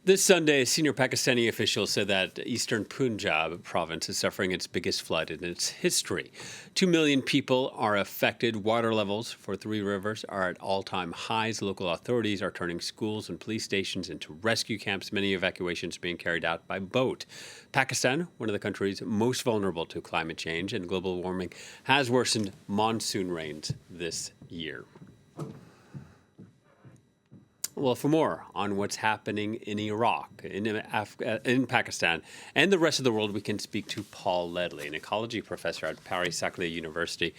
This Sunday, senior Pakistani officials said that eastern Punjab province is suffering its biggest flood in its history. 2 million people are affected. Water levels for three rivers are at all-time highs. Local authorities are turning schools and police stations into rescue camps, many evacuations being carried out by boat. Pakistan, one of the countries most vulnerable to climate change and global warming, has worsened monsoon rains this year. Well, for more on what's happening in Iraq, in Pakistan, and the rest of the world, we can speak to Paul Leadley, an ecology professor at Paris-Saclay University.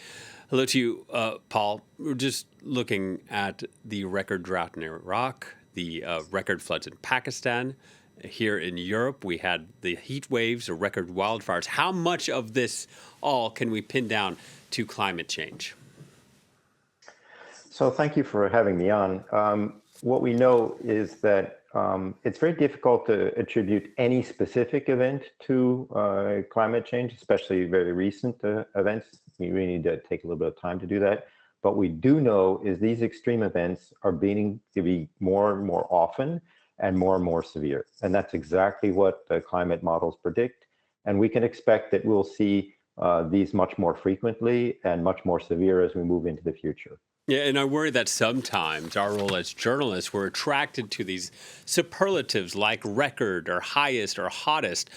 Hello to you, Paul. We're just looking at the record drought in Iraq, the record floods in Pakistan. Here in Europe, we had the heat waves, or record wildfires. How much of this all can we pin down to climate change? So thank you for having me on. What we know is that it's very difficult to attribute any specific event to climate change, especially very recent events. We really need to take a little bit of time to do that. But we do know is these extreme events are beginning to be more and more often and more severe. And that's exactly what the climate models predict. And we can expect that we'll see these much more frequently and much more severe as we move into the future. Yeah, and I worry that sometimes our role as journalists, we're attracted to these superlatives like record or highest or hottest.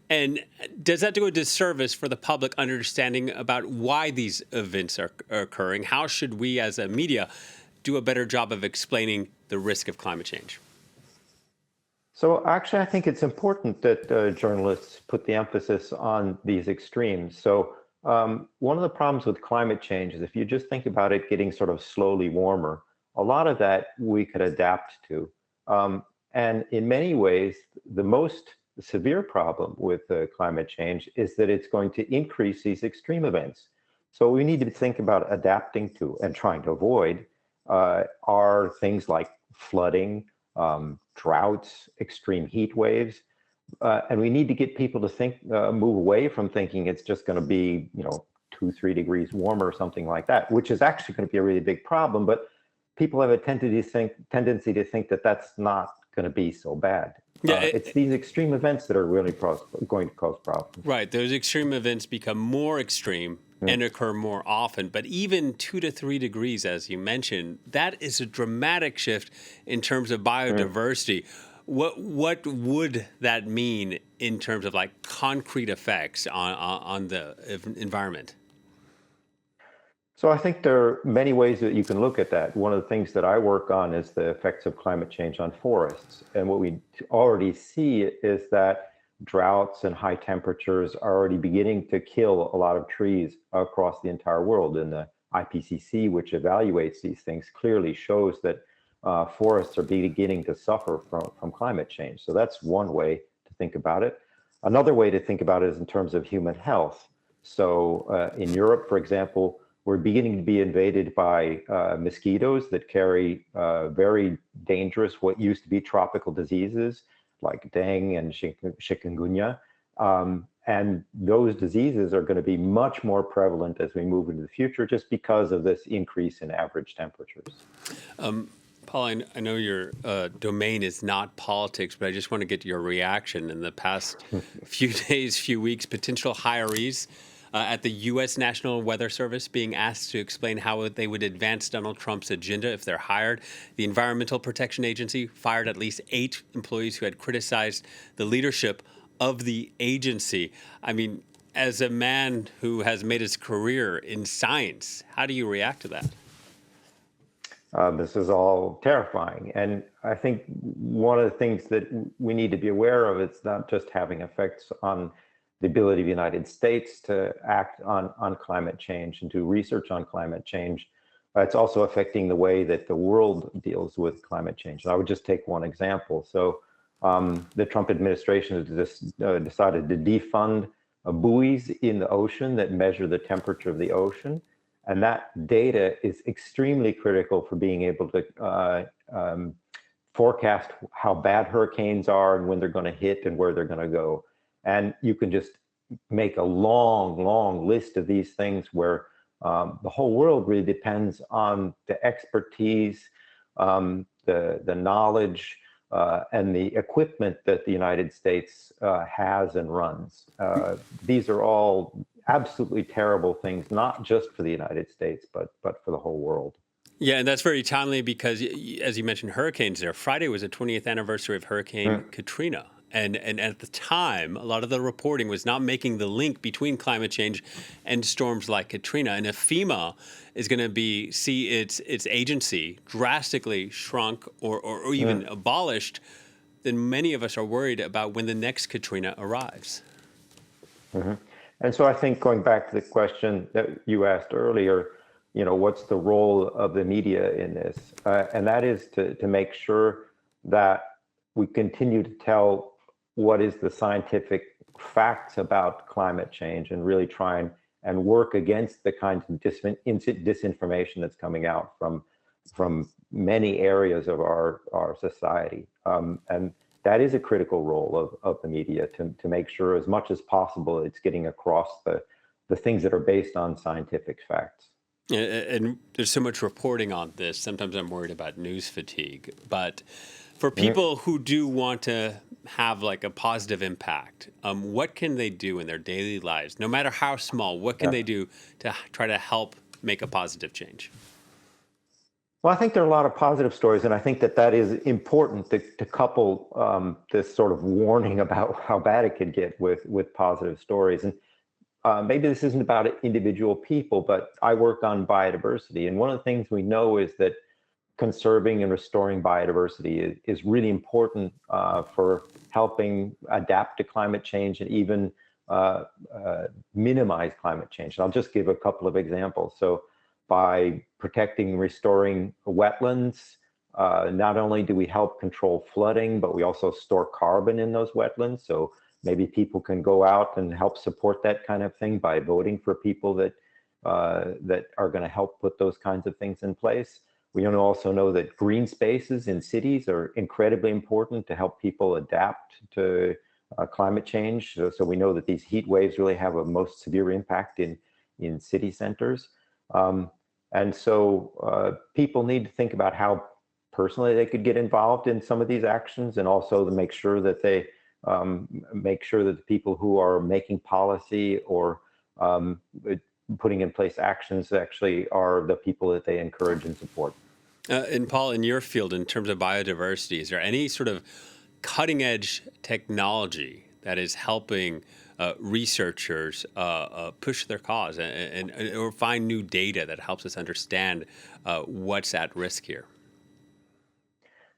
And does that do a disservice for the public understanding about why these events are occurring? How should we as a media do a better job of explaining the risk of climate change? So actually, I think it's important that journalists put the emphasis on these extremes. So one of the problems with climate change is if you just think about it getting sort of slowly warmer, a lot of that we could adapt to. And in many ways, the most severe problem with climate change is that it's going to increase these extreme events. So we need to think about adapting to and trying to avoid are things like flooding, droughts, extreme heat waves. And we need to get people to think, move away from thinking it's just going to be, 2, 3 degrees warmer or something like that, which is actually going to be a really big problem. But people have a tendency to think that that's not going to be so bad. Yeah, It's these extreme events that are really going to cause problems. right. Those extreme events become more extreme and occur more often. But even 2 to 3 degrees, as you mentioned, that is a dramatic shift in terms of biodiversity. What would that mean in terms of like concrete effects on the environment? So I think there are many ways that you can look at that. One of the things that I work on is the effects of climate change on forests. And what we already see is that droughts and high temperatures are already beginning to kill a lot of trees across the entire world. And the IPCC, which evaluates these things, clearly shows that forests are beginning to suffer from climate change. So that's one way to think about it. Another way to think about it is in terms of human health. So in Europe, for example, we're beginning to be invaded by mosquitoes that carry very dangerous, what used to be tropical diseases like dengue and chikungunya. And those diseases are going to be much more prevalent as we move into the future just because of this increase in average temperatures. Paul, I know your domain is not politics, but I just want to get your reaction. In the past few days, few weeks, potential hirees at the U.S. National Weather Service being asked to explain how they would advance Donald Trump's agenda if they're hired. The Environmental Protection Agency fired at least 8 employees who had criticized the leadership of the agency. I mean, as a man who has made his career in science, how do you react to that? This is all terrifying. And I think one of the things that we need to be aware of, it's not just having effects on the ability of the United States to act on climate change and do research on climate change. It's also affecting the way that the world deals with climate change. And I would just take one example. So the Trump administration has just decided to defund buoys in the ocean that measure the temperature of the ocean. And that data is extremely critical for being able to forecast how bad hurricanes are and when they're going to hit and where they're going to go. And you can just make a long list of these things where the whole world really depends on the expertise, the knowledge and the equipment that the United States has and runs. These are all absolutely terrible things, not just for the United States, but for the whole world. Yeah, and that's very timely because, as you mentioned, hurricanes there. Friday was the 20th anniversary of Hurricane Katrina. And at the time, a lot of the reporting was not making the link between climate change and storms like Katrina. And if FEMA is going to see its agency drastically shrunk or even abolished, then many of us are worried about when the next Katrina arrives. And so I think going back to the question that you asked earlier, what's the role of the media in this? And that is to make sure that we continue to tell what is the scientific facts about climate change and really try and work against the kinds of disinformation that's coming out from many areas of our society. And that is a critical role of the media to make sure as much as possible it's getting across the things that are based on scientific facts. And there's so much reporting on this. Sometimes I'm worried about news fatigue. But for people who do want to have like a positive impact, what can they do in their daily lives, no matter how small? What can they do to try to help make a positive change? Well, I think there are a lot of positive stories, and I think that is important to couple this sort of warning about how bad it could get with positive stories. And maybe this isn't about individual people, but I work on biodiversity. And one of the things we know is that conserving and restoring biodiversity is really important for helping adapt to climate change and even minimize climate change. And I'll just give a couple of examples. So by protecting, restoring wetlands, not only do we help control flooding, but we also store carbon in those wetlands. So maybe people can go out and help support that kind of thing by voting for people that are going to help put those kinds of things in place. We also know that green spaces in cities are incredibly important to help people adapt to climate change. So we know that these heat waves really have a most severe impact in city centers. And so people need to think about how personally they could get involved in some of these actions, and also to make sure that they make sure that the people who are making policy or putting in place actions actually are the people that they encourage and support. And Paul, in your field, in terms of biodiversity, is there any sort of cutting edge technology that is helping researchers push their cause or find new data that helps us understand what's at risk here?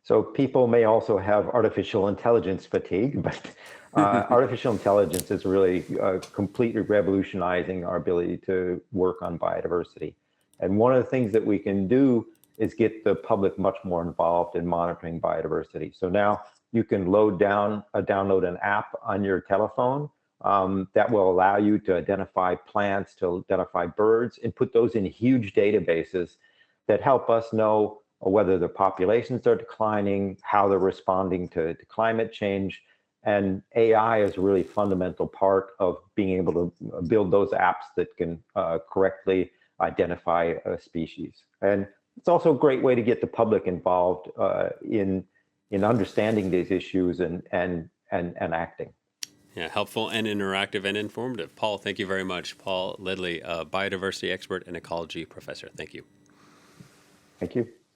So people may also have artificial intelligence fatigue, but artificial intelligence is really completely revolutionizing our ability to work on biodiversity. And one of the things that we can do is get the public much more involved in monitoring biodiversity. So now you can download an app on your telephone that will allow you to identify plants, to identify birds, and put those in huge databases that help us know whether the populations are declining, how they're responding to climate change. And AI is a really fundamental part of being able to build those apps that can correctly identify a species. And it's also a great way to get the public involved in understanding these issues and acting. Yeah, helpful and interactive and informative. Paul, thank you very much. Paul Leadley, a biodiversity expert and ecology professor. Thank you. Thank you.